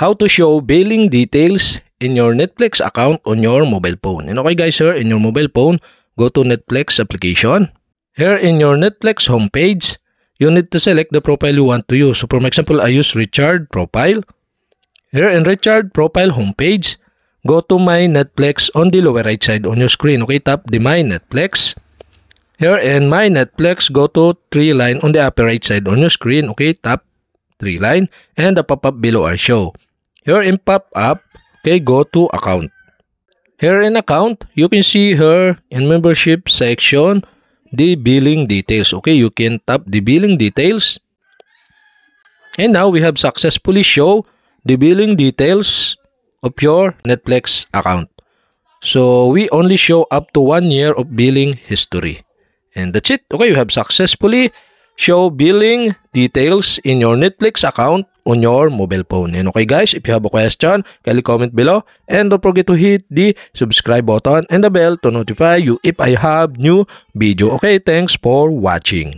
how to show billing details in your Netflix account on your mobile phone. And okay guys, here in your mobile phone, go to Netflix application. Here in your Netflix homepage, you need to select the profile you want to use. So for example, I use Richard profile. Here in Richard profile homepage, go to My Netflix on the lower right side on your screen. Okay, tap the My Netflix. Here in My Netflix, go to 3 line on the upper right side on your screen. Okay, tap 3 line and the pop-up below are show. Here in pop-up, okay, go to account. Here in account, you can see here in membership section, the billing details. Okay, you can tap the billing details. And now we have successfully show the billing details of your Netflix account. So we only show up to 1 year of billing history. And that's it. Okay, you have successfully show billing details in your Netflix account on your mobile phone. And okay guys, if you have a question, kindly comment below. And don't forget to hit the subscribe button and the bell to notify you if I have new video. Okay, thanks for watching.